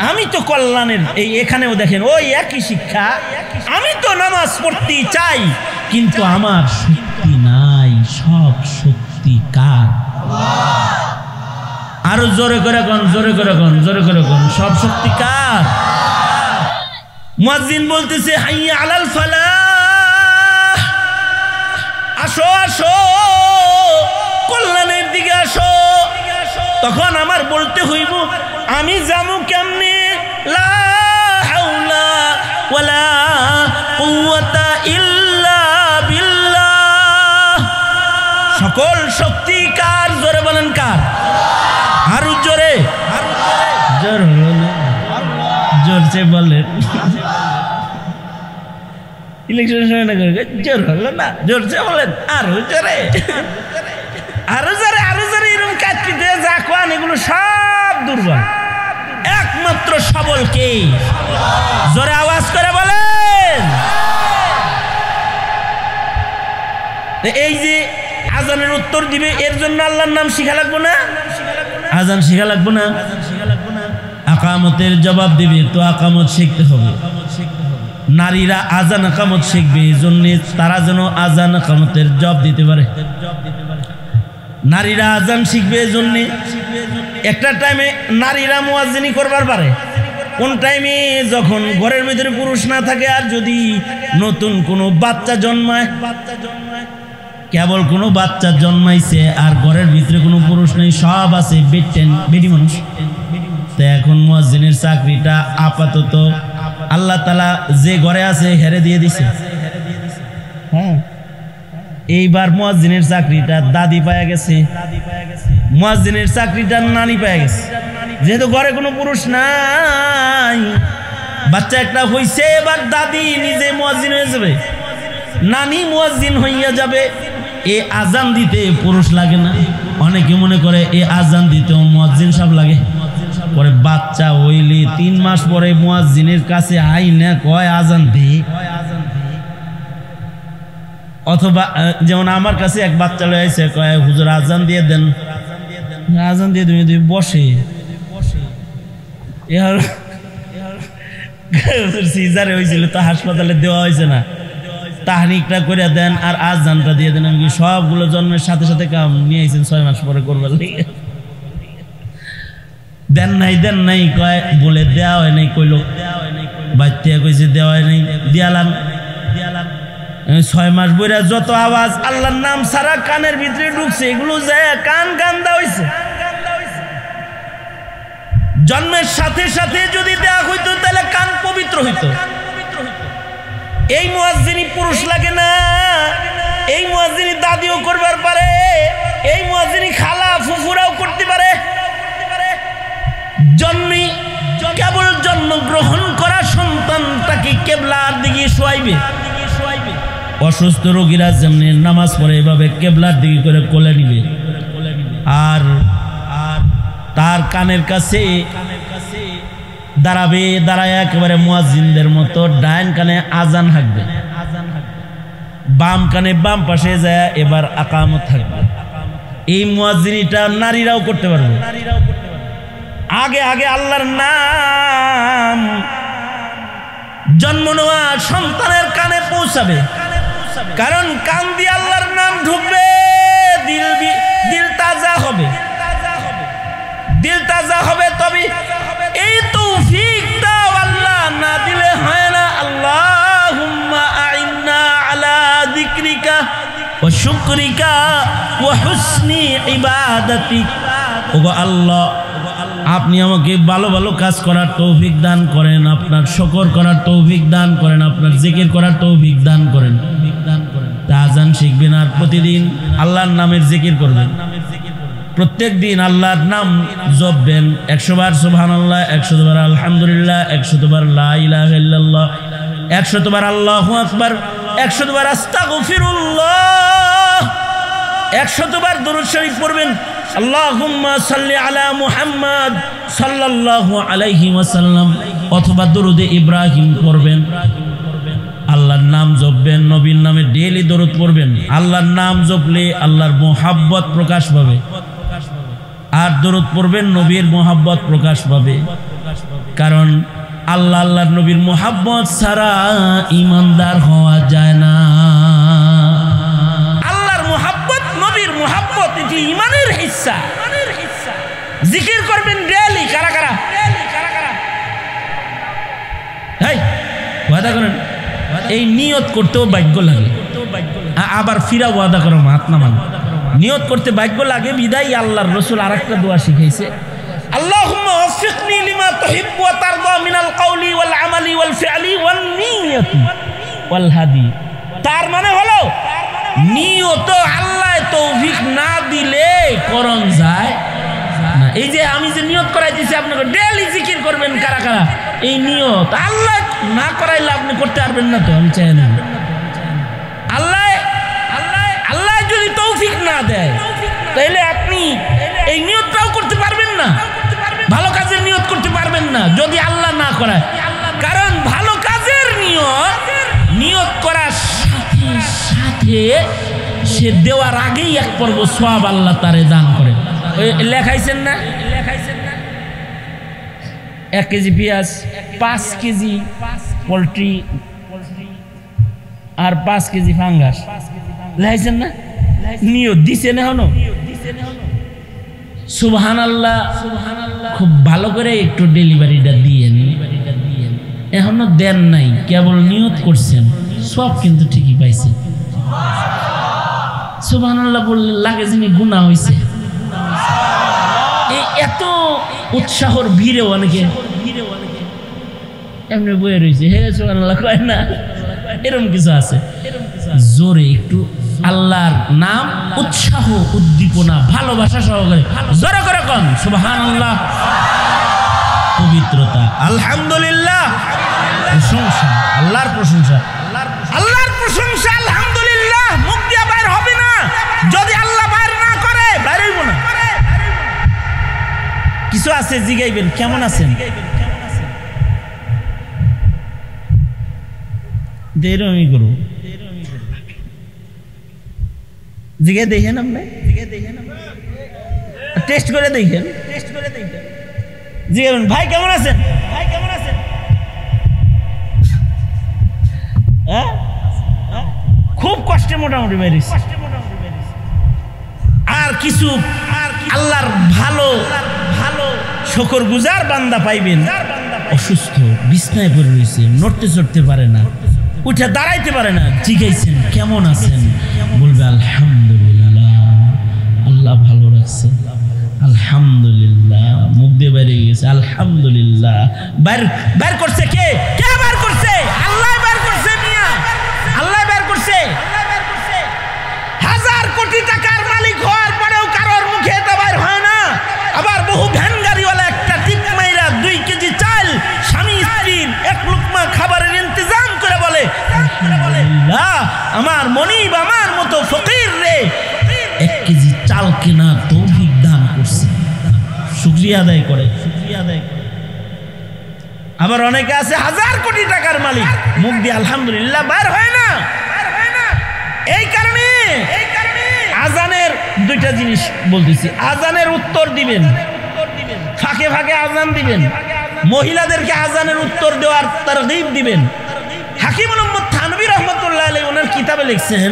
আমি তো কল্যাণের এই এখানেও দেখেন ওই একই শিক্ষা। আমি তো নামাজ পড়তে চাই কিন্তু আমার শক্তি নাই, সব শক্তি কার? আরো জোরে করে কোন, জোরে করে কোন, জোরে করে কোন, সব শক্তি কার? মুয়াজ্জিন বলতেছে হাইয়া আলাল ফালাহ, আসো আসো কল্যাণের দিকে আসো। তখন আমার বলতে হইব আমি যামু কেমনে? লা হাওলা ওয়ালা কুওয়াতা ইল্লা বিল্লাহ। সকল শক্তি কার? জোরে বলেন কার? আরো জোরে, জোর হলো না, জোরছে বলেন। ইলেকশনের সময় না করে জোর হলো না, জোরছে বলেন, আরো জোরে, আরো জোরে, আরো জোরে। এরকম কাটকি দিয়ে যা কোয়ান এগুলো সব দুর্বল, একমাত্র সবল কে? জোরে আওয়াজ করে বলেন। এই যে আজানের উত্তর দিবে এর জন্য আল্লাহর নাম শিখা লাগবো না? আজান শিখা লাগবো না? আকামতের জবাব দিবে তো আকামত শিখতে হবে। নারীরা আজান আকামত শিখবে এই জন্য তারা যেন আজান আকামতের জবাব দিতে পারে। নারীরা আজান শিখবে এই জন্য একটা টাইমে নারীরা মুয়াজ্জিনি করবার পারে। কোন টাইমে? যখন ঘরের ভিতরে পুরুষ না থাকে আর যদি নতুন কোনো বাচ্চা জন্মায়, কেবল কোনো বাচ্চা জন্মাইছে আর ঘরের ভিতরে কোনো পুরুষ নেই, সব আছে বেটি মানুষ। তো এখন মুয়াজ্জিনের চাকরিটা আপাতত আল্লাহ তাআলা যে ঘরে আছে হেরে দিয়ে দিছে। হ্যাঁ, এইবার মুয়াজ্জিনের চাকরিটা দাদি পায়া গেছে, মুয়াজ্জিনের চাকরিটা নানি পায়া গেছে। যেহেতু ঘরে কোনো পুরুষ নাই, বাচ্চা একটা হইছে, এবার দাদি নিজে মুয়াজ্জিন হয়ে যাবে, নানি মুয়াজ্জিন হইয়া যাবে। এ আজান দিতে পুরুষ লাগে না। অনেকে মনে করে এ আজান দিতেও মুয়াজ্জিন সাহেব লাগে। পরে বাচ্চা হইলে 3 মাস পরে মুয়াজ্জিনের কাছে আইনা কয় আজান দে। অথবা যেমন আমার কাছে এক বাচ্চা লয়ে আইছে, কয় হুজুর আজান দিয়ে দেন। আজান দিয়ে তুমি বসে সিজারে হয়েছিল তো হাসপাতালে দেওয়া হয়েছে না, তাহনিকটা করে দেন আর আজানটা দিয়ে দেন। আমি সবগুলো জন্মের সাথে সাথে কাম নিয়ে আইছেন 6 মাস পরে করবার লিগে। দেন নাই কয় বলে দেওয়া হয় নাই, কইল বাচ্চা কইছে দেওয়া হয় নাই, দিয়ালাম 6 মাস বইরা যত আওয়াজ আল্লাহর নাম সারা কানের ভিতরে ঢুকছে এগুলো যায় কান গান্দা হইছে। জন্মের সাথে সাথে যদি দেওয়া হইতো তাহলে কান পবিত্র হইতো। এই মুয়াজ্জিনি পুরুষ লাগে না, এই মুয়াজ্জিনি দাদিও করবার পারে, এই মুয়াজ্জিনি খালা ফুফুরাও করতে পারে। কেবল জন্মগ্রহণ করা সন্তানটাকে কেবলার দিকে শোয়াইবে। অসুস্থ রোগীরা যেমনি নামাজ পড়ে এভাবে কেবলার দিকে করে কোলে নিবে, আর তার কানের কাছে দাঁড়াবে, দাঁড়ায় একেবারে মুয়াজ্জিনদের মতো ডাইন কানে আজান হাঁকবে, বাম কানে বাম পাশে যায় এবার আকামত থাকবে। এই মুয়াজ্জিনিটা নারীরাও করতে পারবে। আগে আগে আল্লাহর নাম জন্ম নেওয়া সন্তানের কানে পৌঁছাবে, কারণ কান দিয়ে আল্লাহর নাম ঢুকবে, দিল তাজা হবে, দিল তাজা হবে। তবে এই তৌফিকটা আল্লাহ না দিলে হয় না। আল্লাহুম্মা আইন্না শুকরিকা ওয়া হুসনি ইবাদাতিক। ওগো আল্লাহ, আপনি আমাকে ভালো ভালো কাজ করার তৌফিক দান করেন, আপনার শুকর করার তৌফিক দান করেন, আপনার জিকির করার তৌফিক দান করেন। আজান শিখবেন আর প্রতিদিন আল্লাহর নামের জিকির করবেন। প্রত্যেক দিন আল্লাহর নাম জপবেন। 100 বার সুবহানাল্লাহ, 100 বার আলহামদুলিল্লাহ, 100 বার লা ইলাহা ইল্লাল্লাহ, 100 বার আল্লাহু আকবার, 100 বার আস্তাগফিরুল্লাহ, 100 বার দরুদ শরীফ পড়বেন। আল্লাহুম্মা সাল্লি আলা মুহাম্মদ সাল্লাল্লাহু আলাইহি ওয়াসাল্লাম, অথবা দরুদে ইব্রাহিম পড়বেন। আল্লাহর নাম জপবেন, নবীর নামে ডেইলি দরুদ পড়বেন। আল্লাহর নাম জপলে আল্লাহর মোহাব্বত প্রকাশ পাবে, আর দরুদ পড়বেন নবীর মোহাব্বত প্রকাশ পাবে। কারণ আল্লাহ আল্লাহর নবীর মোহাব্বত ছাড়া ঈমানদার হওয়া যায় না। আল্লাহর মোহাব্বত, নবীর মোহাব্বত, এটি ঈমানের হিস্সা। জিকির করবেন ডেইলি। কারা কারা ওয়াদা করেন? এই নিয়ত করতেও ভাগ্য লাগে, আবার ফিরা ওয়াদা করো হাত নামান। নিয়ত করতে ভাগ্য লাগে বিদায় আল্লাহর রাসূল আরেকটা দোয়া শিখাইছে, আল্লাহুম্মা ওয়াফিকনি লিমা তুহিব্বু ওয়া তারদা মিনাল কওলি ওয়াল আমালি ওয়াল ফি'লি ওয়ান নিয়াতি ওয়াল হাদি। তার মানে হলো নিয়ত আল্লাহ তৌফিক না দিলে করণ যায় না। এই যে আমি যে নিয়ত করাই দিয়েছি আপনাকে ডেইলি জিকির করবেন, কারা কারা এই নিয়ত আল্লাহ না করাইলে আপনি করতে পারবেন না। তো আমি চাই না, আল্লাহ আল্লাহ যদি তৌফিক না দেয় তাহলে আপনি এই নিয়তটাও করতে পারবেন না, ভালো কাজের নিয়ত করতে পারবেন না যদি আল্লাহ না করায়। কারণ ভালো কাজের নিয়ত করার সাথে সাথে সে দেওয়ার আগেই এক পর্ব সওয়াব আল্লাহ তারে দান করে। লেখাইছেন না 1 কেজি পেঁয়াজ, 5 কেজি পোলট্রি আর 5 কেজি ফাঙ্গাস লেখাইছেন না? নিয়ত দিছেন এখনো? সুবহানাল্লাহ। খুব ভালো করে একটু ডেলিভারিটা দিয়েন। এখনো দেন নাই, কেবল নিয়ত করছেন, সব কিন্তু ঠিকই পাইছেন। সুবহানাল্লাহ বললে লাগে যিনি গুনাহ হইছে। এত উৎসাহর ভিড়ে অনেকে এমনি বয়ে রয়েছে, হে সুবহানাল্লাহ কয় না, এরকম কিছু আছে। জোরে একটু আল্লাহর নাম উৎসাহ, উদ্দীপনা, ভালোবাসা সহকারে জোরে করে কন সুবহানাল্লাহ। পবিত্রতা, আলহামদুলিল্লাহ, প্রশংসা, আল্লাহর প্রশংসা, আল্লাহর প্রশংসা, আলহামদুলিল্লাহ। মুখ দিয়ে বাইর হবে না, যদি আল্লাহ বাইর না করে বাইর হইব না। কিছু আছে জিগাইবেন, কেমন আছেন? দেরমি করব জিগে দেখেন, আপনি টেস্ট করে দেখেন, জিগাবেন ভাই কেমন আছেন, ভাই কেমন আছেন? হ্যাঁ, খুব কষ্টে মোটামুটি বাইরে। আর কিছু আল্লাহর ভালো ভালো শুকর গুজার বান্দা পাইবেন, অসুস্থ বিছনায় পড়ে রয়েছে, নড়তে চড়তে পারে না, উঠে দাঁড়াইতে পারে না। জিজ্ঞাসেন কেমন আছেন, বলবে আলহামদুলিল্লাহ, আল্লাহ ভালো রাখছে, আলহামদুলিল্লাহ। মুখ দিয়ে বাইরে গেছে আলহামদুলিল্লাহ। বাইর করছে কে? কে বাইর করছে? আল্লাহ বাইর করছে মিয়া, আল্লাহ বাইর করছে। হাজার কোটি টাকার মালিক হওয়ার পরেও কারোর মুখে এটা বাইর হয় না। আবার বহু ভ্যান গাড়িওয়ালা একটা টিপ মাইরা 2 কেজি চাল স্বামী স্ত্রীর 1 লুকমা খাবারের ইন্তজাম করে বলে আলহামদুলিল্লাহ, আমার মনিব আমার মতো ফকির রে 1 কেজি চাল কেনা তৌফিক দান করছে, শুকরিয়া আদায় করে, শুকরিয়া আদায় করে। আবার অনেকে আছে হাজার কোটি টাকার মালিক, মুখ দিয়ে আলহামদুলিল্লাহ বাইর হয় না। এই কারণে আজানের 2টা জিনিস বলতেছি। আজানের উত্তর দিবেন, ফাঁকে ফাঁকে আজান দিবেন, মহিলাদেরকে আজানের উত্তর দেওয়ার তারগীব দিবেন। হাকিম মোহাম্মদ থানভী রহমতুল্লাহ আলাইহি ওনার কিতাবে লিখছেন,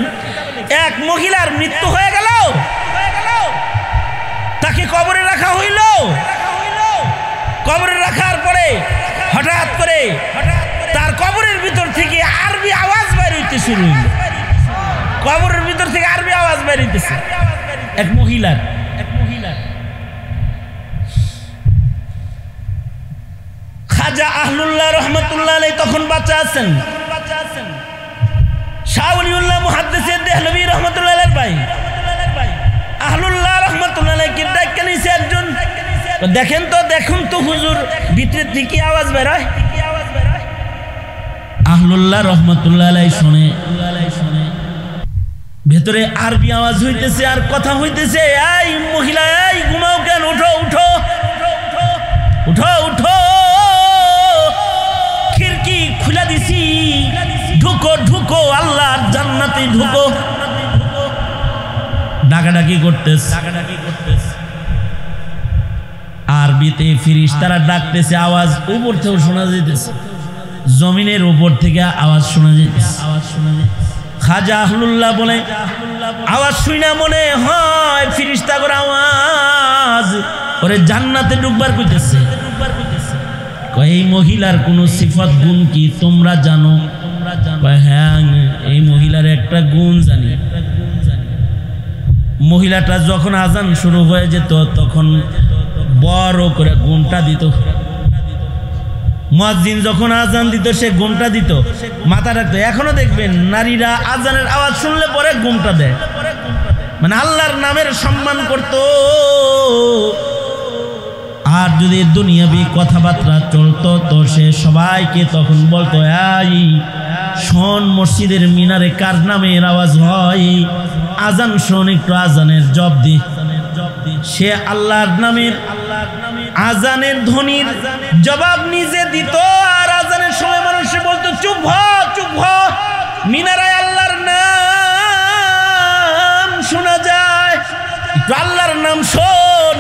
এক মহিলার মৃত্যু হয়ে গেল, তাকে কবরে রাখা হইল। কবরে রাখার পরে হঠাৎ করে তার কবরের ভিতর থেকে আরবি আওয়াজ বের হইতে শুরু হইল। কবরের ভিতর থেকে আরবি আওয়াজ বেরিয়েছে এক মহিলার। খাজা আহলুল্লাহ রহমতুল্লাহ আলাইহি তখন বাচ্চা আছেন। শাহ ওলিউল্লাহ মুহাদ্দিস দেহলভী রহমতুল্লাহ আলাইহির ভাই আহলুল্লাহ রহমতুল্লাহ আলাইহি ডাক্কা নিছে একজন, দেখেন তো হুজুর ভিতরে থেকে আওয়াজ বের হয়। আহলুল্লাহ রহমতুল্লাহ আলাইহি শুনে ভেতরে আরবি আওয়াজ হইতেছে আর কথা হইতেছে, এই মহিলা এই ঘুমাও কেন, উঠো উঠো উঠো উঠো, খিড়কি খুলে দিছি, ঢুকো ঢুকো আল্লাহর জান্নাতে ঢুকো। ডাকাডাকি করতেছে আরবিতে, ফেরেশতারা ডাকতেছে, আওয়াজ উপর থেকে শোনা যাইতেছে, জমিনের উপর থেকে আওয়াজ শোনা যাইতেছে। খাজা আহলুল্লাহ বলে আওয়াজ শুনা মনে হয় ফেরেশতাগণ আওয়াজ ওরে জান্নাতে ঢুকবার কইতেছে। এই মহিলার কোন সিফত গুণ কি তোমরা জানো? হ্যাঁ, এই মহিলার একটা গুণ জানি। মহিলাটা যখন আজান শুরু হয়ে যেত তখন বড় করে ঘুমটা দিত। মুয়াজ্জিন যখন আজান দিত সে ঘুমটা দিত, মাথা রাখতো। এখনো দেখবেন নারীরা আজানের আওয়াজ শুনলে পরে ঘুমটা দেয়, মানে আল্লাহর নামের সম্মান করত। আর যদি দুনিয়াবি কথাবার্তা চলতো তো সে সবাইকে তখন বলতো, এই শোন মসজিদের মিনারে কার নামের আওয়াজ হয়, আজান শোন, একটু আজানের জবাব দি। সে আল্লাহর নামের আজানের ধ্বনির জবাব নিজে দিত। আর আজানের সময় মানুষ বলতো, চুপ হ চুপ হ, মিনারায় আল্লাহর নাম শোনা যায়, একটু আল্লাহর নাম শোন,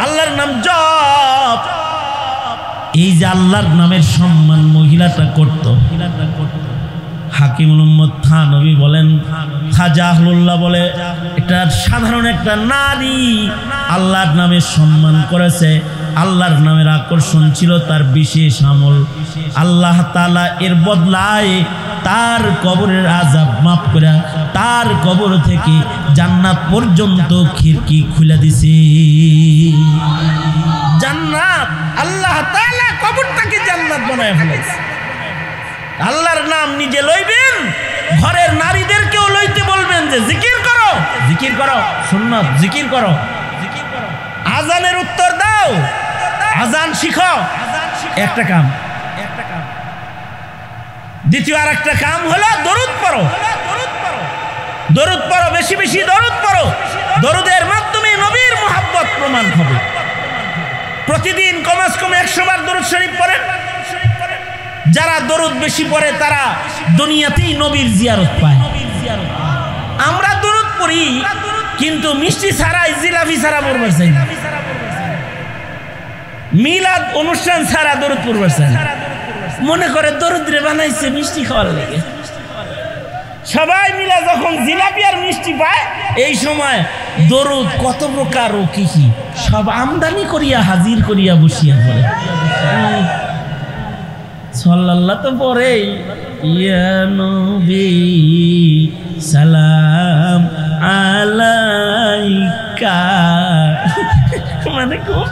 আল্লাহর নাম জপ। এই যে আল্লাহর নামের সম্মান মহিলাটা করত। হাকিমুল উম্মত থানভী বলেন, খাজা আহলুল্লাহ বলে এটা সাধারণ একটা নারী আল্লাহর নামের সম্মান করেছে, আল্লাহর নামের আকর্ষণ ছিল তার বিশেষ আমল। আল্লাহ তাআলা এর বদলায় তার কবরের আযাব মাফ করে তার কবর থেকে জান্নাত পর্যন্ত খিড়কি খুলে দিছে। জান্নাত আল্লাহ তাআলা কবরটাকে জান্নাত বানায় ফেলেছে। আল্লাহর নাম নিজে লইবেন, ঘরের নারীদেরকেও লইতে বলবেন যে জিকির করো, জিকির করো, সুন্নাত জিকির করো, আজানের উত্তর দাও, আজান শিখো, একটা কাম। দ্বিতীয় আর একটা কাম হলো দরুদ পড়ো, দরুদ পড়ো, বেশি বেশি দরুদ পড়ো। দরুদের মাধ্যমে নবীর মুহাব্বত প্রমাণ হবে। প্রতিদিন কমাস কম 100 বার দরুদ শরীফ পড়েন। যারা দরুদ বেশি পড়ে তারা দুনিয়াতেই নবীর জিয়ারত পায়। আমরা দরুদ পড়ি কিন্তু মিষ্টি ছাড়াই, জিলাপি ছাড়া পড়বার চাই না, মিলাদ অনুষ্ঠান ছাড়া দরুদ পড়বার চাই না। মনে করে দরুদরে বানাইছে মিষ্টি খাওয়ার লাগে। সবাই মিলে যখন জিলাপি আর মিষ্টি পায়, এই সময় দরুদ কত প্রকার ও কি কি সব আমদানি করিয়া হাজির করিয়া বসিয়া পড়ে। সাল্লাল্লাহু তো পরে, ইয়া নবী সালাম আলাইকা, মানে খুব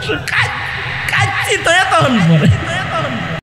কাচ্ছি তো তখন পরে।